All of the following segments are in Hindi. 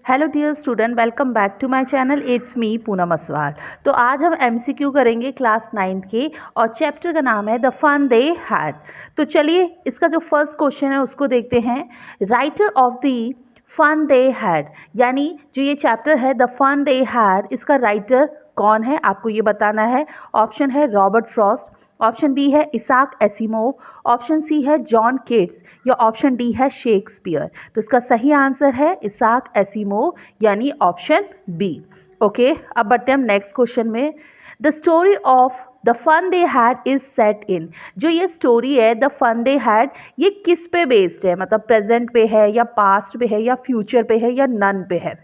Hello dear student, welcome back to my channel. It's me Poonam Aswal. तो आज हम एमसीक्यू करेंगे क्लास 9th के और चैप्टर का नाम है द फन दे हैड। तो चलिए इसका जो फर्स्ट क्वेश्चन है उसको देखते हैं। Writer of the fun they had, यानी जो ये चैप्टर है द फन दे हैड, इसका राइटर कौन है आपको ये बताना है। ऑप्शन है रॉबर्ट फ्रॉस्ट, ऑप्शन बी है इसाक एसिमोव, ऑप्शन सी है जॉन केट्स या ऑप्शन डी है शेक्सपियर। तो इसका सही आंसर है इसाक एसिमोव यानी ऑप्शन बी। ओके, अब बढ़ते हैं हम नेक्स्ट क्वेश्चन में। The story of the fun they had is set in, जो ये स्टोरी है द फन दे हैड, ये किस पे बेस्ड है, मतलब प्रेजेंट पे है या पास्ट पे है या फ्यूचर पे है या नन पे है।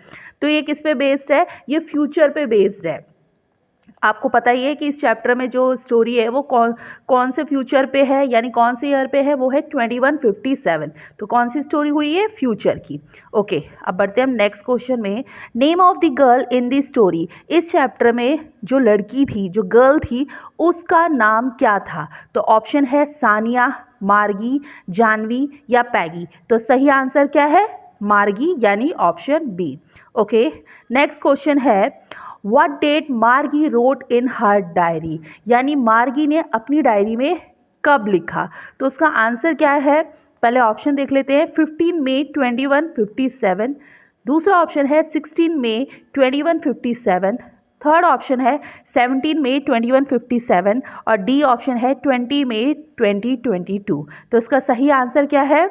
तो ये किस पे बेस्ड है, ये फ्यूचर पे बेस्ड है। आपको पता ही है कि इस चैप्टर में जो स्टोरी है वो कौन कौन से फ्यूचर पे है, यानी कौन से ईयर पे है, वो है 2157। तो कौन सी स्टोरी हुई है, फ्यूचर की। ओके, अब बढ़ते हैं हम नेक्स्ट क्वेश्चन में। Name of the girl in the story, इस चैप्टर में जो लड़की थी, जो गर्ल थी, उसका नाम क्या था। तो ऑप्शन है सानिया, मार्गी, जानवी या पैगी। तो सही आंसर क्या है, मार्गी यानी option B. Okay, next question है what date Margie wrote in her diary, यानी मार्गी ने अपनी डायरी में कब लिखा। तो उसका आंसर क्या है, पहले ऑप्शन देख लेते हैं। 15 मई 2157, दूसरा ऑप्शन है 16 मई 2157, थर्ड ऑप्शन है 17 मई 2157 और डी ऑप्शन है 20 मई 2022। तो इसका सही आंसर क्या है,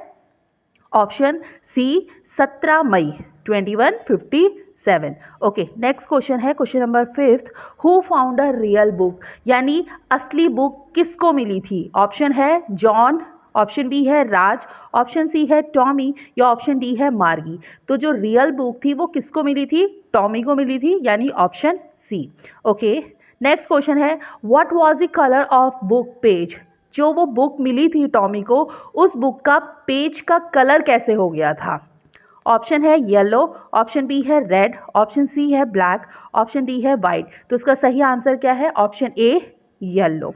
ऑप्शन सी 17 मई 2157। ओके, नेक्स्ट क्वेश्चन है question number 5th। Who found a real book, यानी असली बुक किसको मिली थी। ऑप्शन है जॉन, ऑप्शन बी है राज, ऑप्शन सी है टॉमी या ऑप्शन डी है मार्गी। तो जो रियल बुक थी वो किसको मिली थी, टॉमी को मिली थी, यानी option C. Okay, next question है what was the colour of book page, जो वो बुक मिली थी टॉमी को, उस बुक का पेज का कलर कैसे हो गया था। ऑप्शन है येलो, ऑप्शन बी है रेड, ऑप्शन सी है ब्लैक, ऑप्शन डी है वाइट। तो इसका सही आंसर क्या है, ऑप्शन ए येलो।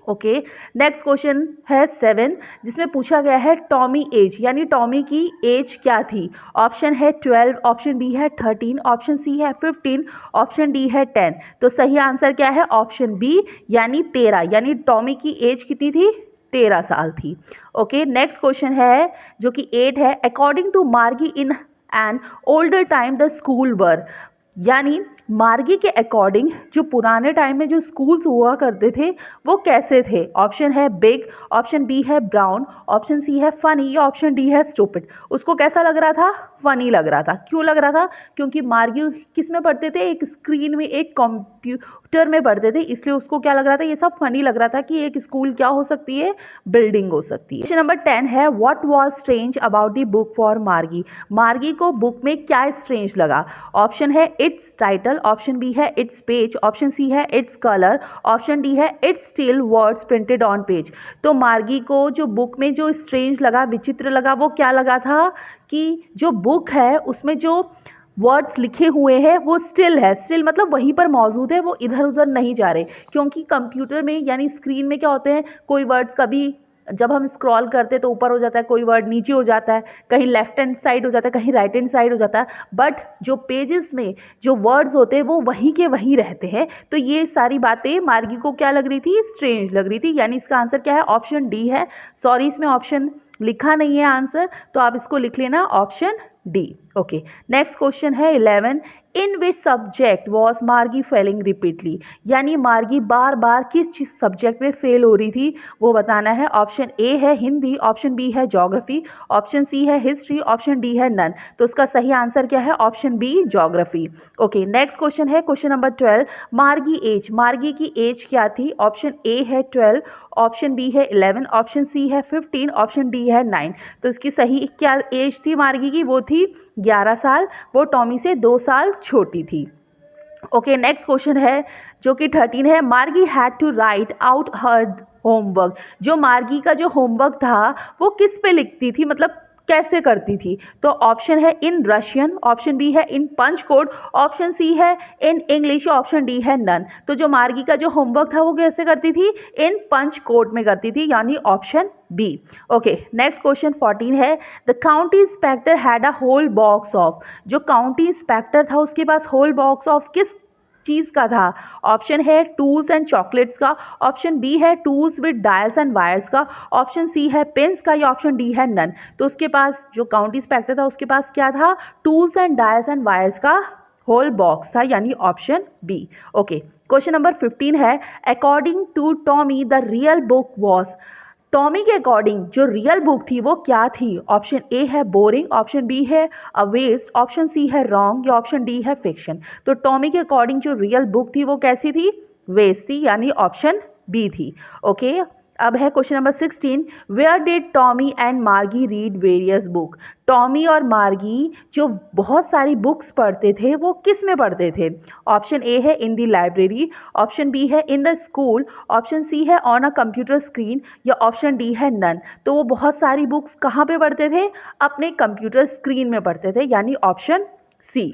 ओके, नेक्स्ट क्वेश्चन है 7, जिसमें पूछा गया है टॉमी एज, यानी टॉमी की एज क्या थी। ऑप्शन है 12, ऑप्शन बी है 13, ऑप्शन सी है 15, ऑप्शन डी है 10। तो सही आंसर क्या है, ऑप्शन बी यानी 13, यानी टॉमी की एज कितनी थी, 13 साल थी। ओके, नेक्स्ट क्वेश्चन है जो कि 8 है। According to Margie in an older time the school were, यानी मार्गी के अकॉर्डिंग जो पुराने टाइम में जो स्कूल्स हुआ करते थे वो कैसे थे। ऑप्शन है बिग, ऑप्शन बी है ब्राउन, ऑप्शन सी है फनी या ऑप्शन डी है स्टूपिड। उसको कैसा लग रहा था, फनी लग रहा था। क्यों लग रहा था, क्योंकि मार्गी किस में पढ़ते थे, एक स्क्रीन में, एक कंप्यूटर में पढ़ते थे, इसलिए उसको क्या लग रहा था, ये सब फनी लग रहा था कि एक स्कूल क्या हो सकती है, बिल्डिंग हो सकती है। क्वेश्चन नंबर 10 है what was strange about the book for मार्गी, मार्गी को बुक में क्या स्ट्रेंज लगा। ऑप्शन है इट्स टाइटल, ऑप्शन बी है इट्स पेज, ऑप्शन सी है इट्स कलर, ऑप्शन डी है it's still words printed on page. तो मार्गी को जो बुक में जो स्ट्रेंज लगा, विचित्र लगा, वो क्या लगा था कि जो बुक है उसमें जो वर्ड्स लिखे हुए हैं वो स्टिल है, स्टिल मतलब वहीं पर मौजूद है, वो इधर उधर नहीं जा रहे। क्योंकि कंप्यूटर में यानी स्क्रीन में क्या होते हैं, कोई वर्ड्स कभी जब हम स्क्रॉल करते हैं तो ऊपर हो जाता है, कोई वर्ड नीचे हो जाता है, कहीं लेफ्ट हैंड साइड हो जाता है, कहीं राइट हैंड साइड हो जाता है, बट जो पेजेस में जो वर्ड्स होते हैं वो वहीं के वहीं रहते हैं। तो ये सारी बातें मार्गी को क्या लग रही थी, स्ट्रेंज लग रही थी, यानी इसका आंसर क्या है, ऑप्शन डी है। सॉरी, इसमें ऑप्शन लिखा नहीं है आंसर, तो आप इसको लिख लेना option D. Okay, next question है 11। इन विच सब्जेक्ट वॉज मार्गी फेलिंग रिपीटली, यानी मार्गी बार बार किस सब्जेक्ट में फेल हो रही थी वो बताना है। ऑप्शन ए है हिंदी, ऑप्शन बी है ज्योग्राफी, ऑप्शन सी है हिस्ट्री, ऑप्शन डी है नन। तो उसका सही आंसर क्या है, option B geography. Okay, next question है क्वेश्चन नंबर 12। मार्गी एज, मार्गी की एज क्या थी। ऑप्शन ए है 12, ऑप्शन बी है 11, ऑप्शन सी है 15, ऑप्शन डी है 9। तो इसकी सही क्या एज थी मार्गी की, वो थी 11 साल, वो टॉमी से 2 साल छोटी थी। ओके, नेक्स्ट क्वेश्चन है जो कि 13 है। Margie had to write out her homework, जो मार्गी का जो होमवर्क था वो किस पे लिखती थी, मतलब कैसे करती थी? तो ऑप्शन है इन रशियन, ऑप्शन बी है इन पंच कोड, ऑप्शन सी है इन इंग्लिश, ऑप्शन डी है नन। तो जो मार्गी का जो होमवर्क था वो कैसे करती थी? इन पंच कोड में करती थी, यानी option B. Okay, next question 14 है, the county inspector had a whole box of. जो काउंटी इंस्पेक्टर था उसके पास होल बॉक्स ऑफ किस चीज का था? ऑप्शन है टूल्स एंड चॉकलेट्स का, ऑप्शन बी है tools with dials and wires का, ऑप्शन सी है पेन्स का, या ऑप्शन डी है नन। तो उसके पास जो काउंटी इंस्पेक्टर था उसके पास क्या था? Tools and dials and wires का होल बॉक्स था, यानी option B. Okay, question number 15 है, according to Tommy the real book was. Tommy के अकॉर्डिंग जो रियल बुक थी वो क्या थी? ऑप्शन ए है बोरिंग, ऑप्शन बी है अ वेस्ट, ऑप्शन सी है रॉन्ग, या ऑप्शन डी है फिक्शन। तो टॉमी के अकॉर्डिंग जो रियल बुक थी वो कैसी थी? वेस्ट थी, यानी ऑप्शन बी थी। ओके, अब है question number 16, where did Tommy and Margie read various book. Tommy और मार्गी जो बहुत सारी बुक्स पढ़ते थे वो किस में पढ़ते थे? ऑप्शन ए है in the library, option B है in the school, option C है ऑन अ कंप्यूटर स्क्रीन, या ऑप्शन डी है नन। तो वो बहुत सारी बुक्स कहाँ पे पढ़ते थे? अपने कंप्यूटर स्क्रीन में पढ़ते थे, यानी ऑप्शन सी।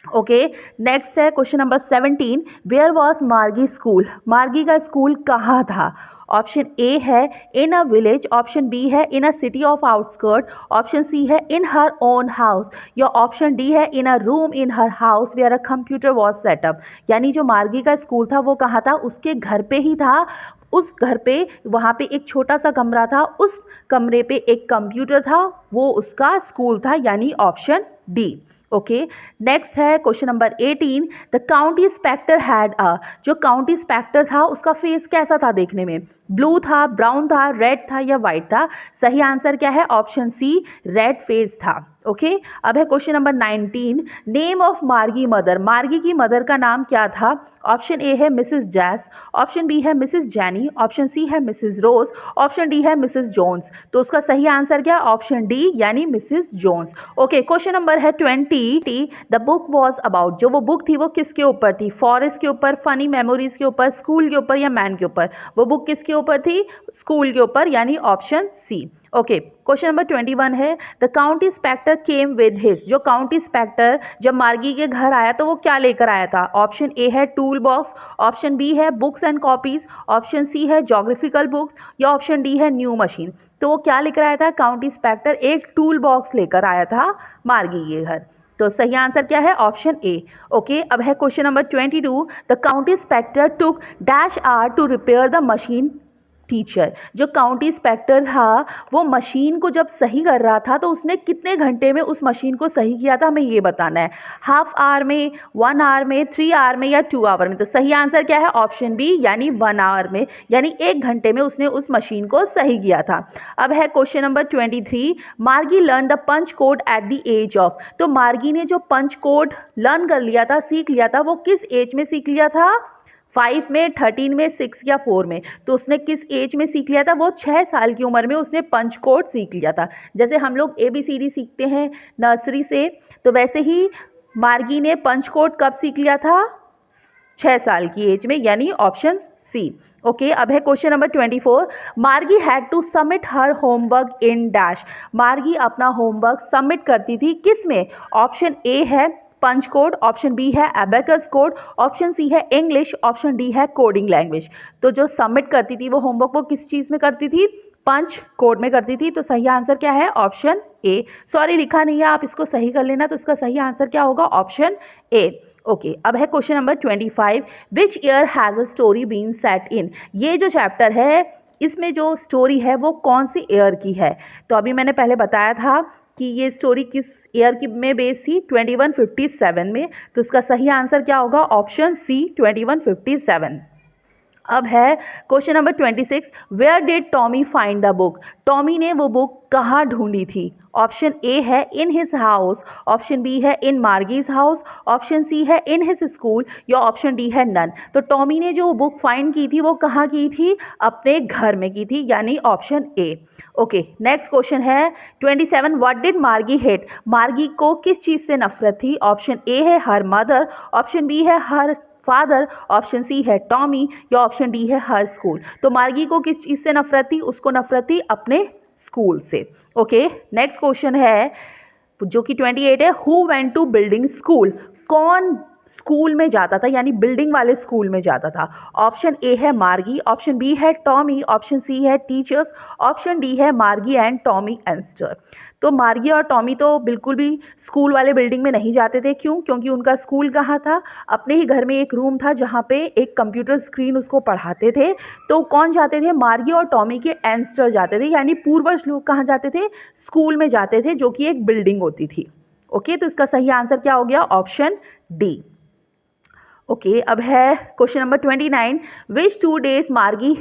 ओके, नेक्स्ट है question number 17, where was Margie school. Margie का स्कूल कहाँ था? ऑप्शन ए है in a village, option B है in a city of outskirt, option C है इन हर ओन हाउस, या ऑप्शन डी है in a room in her house where a computer was setup. यानी जो मार्गी का स्कूल था वो कहाँ था? उसके घर पे ही था। उस घर पे वहाँ पे एक छोटा सा कमरा था, उस कमरे पे एक कंप्यूटर था, वो उसका स्कूल था, यानी ऑप्शन डी। ओके, नेक्स्ट है question number 18, the county inspector had अ। जो काउंटी इंस्पेक्टर था उसका फेस कैसा था देखने में? ब्लू था, ब्राउन था, रेड था, या वाइट था? सही आंसर क्या है? ऑप्शन सी, रेड फेस था। ओके, अब है क्वेश्चन नंबर 19, नेम ऑफ मार्गी मदर। मार्गी की मदर का नाम क्या था? ऑप्शन ए है मिसेस जैस, ऑप्शन बी है मिसेस जैनी, ऑप्शन सी है मिसेस रोज, ऑप्शन डी है मिसेस जोन्स। तो उसका सही आंसर क्या? ऑप्शन डी, यानी Mrs Jones. Okay, question number है 20, द बुक वॉज अबाउट। जो वो बुक थी वो किसके ऊपर थी? फॉरेस्ट के ऊपर, फनी मेमोरीज के ऊपर, स्कूल के ऊपर, या मैन के ऊपर? वो बुक किसके ऊपर थी? स्कूल के ऊपर, यानी option C. Okay, question number 21 है, the county inspector came with his. जो काउंटी इंस्पेक्टर जब मार्गी के घर आया तो वो क्या लेकर आया था? ऑप्शन ए है टूल बॉक्स, ऑप्शन बी है books and copies, option C है जोग्राफिकल बुक्स, या ऑप्शन डी है न्यू मशीन। तो वो क्या लेकर आया था? काउंटी इंस्पेक्टर एक टूल बॉक्स लेकर आया था मार्गी के घर। तो सही आंसर क्या है? ऑप्शन ए। ओके, अब है question number 22, the county inspector took dash hour to repair the machine teacher. जो काउंटी इंस्पेक्टर था वो मशीन को जब सही कर रहा था तो उसने कितने घंटे में उस मशीन को सही किया था, हमें ये बताना है। हाफ आवर में, 1 आवर में, 3 आवर में, या 2 आवर में? तो सही आंसर क्या है? ऑप्शन बी, यानी 1 आवर में, यानी 1 घंटे में उसने उस मशीन को सही किया था। अब है question number 23, Margie learn the punch code at the age of. तो मार्गी ने जो पंच कोड लर्न कर लिया था, सीख लिया था, वो किस एज में सीख लिया था? 5 में, 13 में, 6 या 4 में? तो उसने किस एज में सीख लिया था? वो 6 साल की उम्र में उसने पंच कोड सीख लिया था। जैसे हम लोग ABCD सीखते हैं नर्सरी से, तो वैसे ही मार्गी ने पंच कोड कब सीख लिया था? 6 साल की एज में, यानी ऑप्शन सी। ओके, अब है question number 24, Margie had to submit her homework in dash. Margie अपना होमवर्क सबमिट करती थी किस में? ऑप्शन ए है पंच कोड, ऑप्शन बी है एबेकस कोड, ऑप्शन सी है इंग्लिश, ऑप्शन डी है कोडिंग लैंग्वेज। तो जो सबमिट करती थी वो होमवर्क वो किस चीज़ में करती थी? पंच कोड में करती थी। तो सही आंसर क्या है? ऑप्शन ए। सॉरी लिखा नहीं है, आप इसको सही कर लेना। तो इसका सही आंसर क्या होगा? Option A. ओके, अब है question number 25, which year has a story been set in. ये जो चैप्टर है इसमें जो स्टोरी है वो कौन सी ईयर की है? तो अभी मैंने पहले बताया था कि ये स्टोरी किस ईयर की में बेस थी? 2157 में। तो इसका सही आंसर क्या होगा? Option C, 2157। अब है question number 26, where did Tommy find the book. Tommy ने वो बुक कहाँ ढूंढी थी? ऑप्शन ए है in his house, option B है in Margie's house, option C है इन हिज स्कूल, या ऑप्शन डी है नन। तो टॉमी ने जो बुक फाइंड की थी वो कहाँ की थी? अपने घर में की थी, यानी option A. Okay, next question है 27, व्हाट डिड मार्गी हेट। मार्गी को किस चीज़ से नफरत थी? ऑप्शन ए है हर मदर, ऑप्शन बी है हर फादर, ऑप्शन सी है टॉमी, या ऑप्शन डी है हर स्कूल। तो मार्गी को किस चीज़ से नफरत थी? उसको नफरत थी अपने स्कूल से। ओके, नेक्स्ट क्वेश्चन है जो कि 28 है, who went to building school, कौन स्कूल में जाता था यानी बिल्डिंग वाले स्कूल में जाता था। ऑप्शन ए है मार्गी, ऑप्शन बी है टॉमी, ऑप्शन सी है टीचर्स, ऑप्शन डी है मार्गी एंड टॉमी एंस्टर। तो मार्गी और टॉमी तो बिल्कुल भी स्कूल वाले बिल्डिंग में नहीं जाते थे। क्यों? क्योंकि उनका स्कूल कहाँ था? अपने ही घर में एक रूम था जहाँ पे एक कंप्यूटर स्क्रीन उसको पढ़ाते थे। तो कौन जाते थे? मार्गी और टॉमी के एंस्टर जाते थे, यानी पूर्वज लोग कहाँ जाते थे? स्कूल में जाते थे, जो कि एक बिल्डिंग होती थी। ओके, तो इसका सही आंसर क्या हो गया? Option D. ओके, अब है क्वेश्चन नंबर 29, विच 2 डेज मार्गी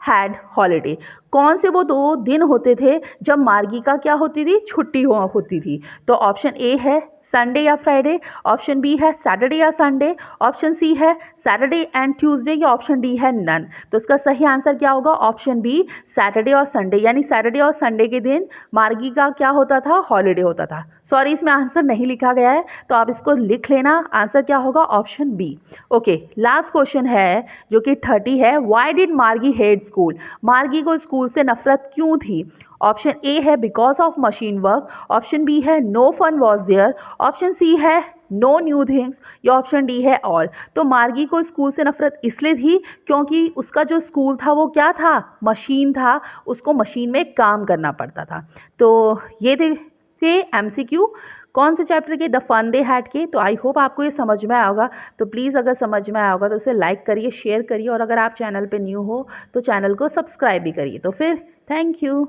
हैड हॉलीडे, कौन से वो 2 दिन होते थे जब मार्गी का क्या होती थी? छुट्टी होती थी। तो ऑप्शन ए है संडे या फ्राइडे, ऑप्शन बी है सैटरडे या संडे, ऑप्शन सी है सैटरडे एंड ट्यूसडे, या ऑप्शन डी है नन। तो इसका सही आंसर क्या होगा? ऑप्शन बी, सैटरडे और संडे, यानी सैटरडे और संडे के दिन मार्गी का क्या होता था? हॉलीडे होता था। सॉरी, इसमें आंसर नहीं लिखा गया है, तो आप इसको लिख लेना। आंसर क्या होगा? Option B. Okay, last question है जो कि 30 है, why did Margie hate school, Margie को स्कूल से नफरत क्यों थी? ऑप्शन ए है because of machine work, option B है no fun was there, option C है नो न्यू थिंग्स, या ऑप्शन डी है ऑल। तो मार्गी को स्कूल से नफरत इसलिए थी क्योंकि उसका जो स्कूल था वो क्या था? मशीन था, उसको मशीन में काम करना पड़ता था। तो ये थे एमसीक्यू कौन से चैप्टर के? द फन दे हैड के। तो आई होप आपको ये समझ में आया होगा। तो प्लीज़ अगर समझ में आया होगा तो उसे लाइक करिए, शेयर करिए, और अगर आप चैनल पे न्यू हो तो चैनल को सब्सक्राइब भी करिए। तो फिर थैंक यू।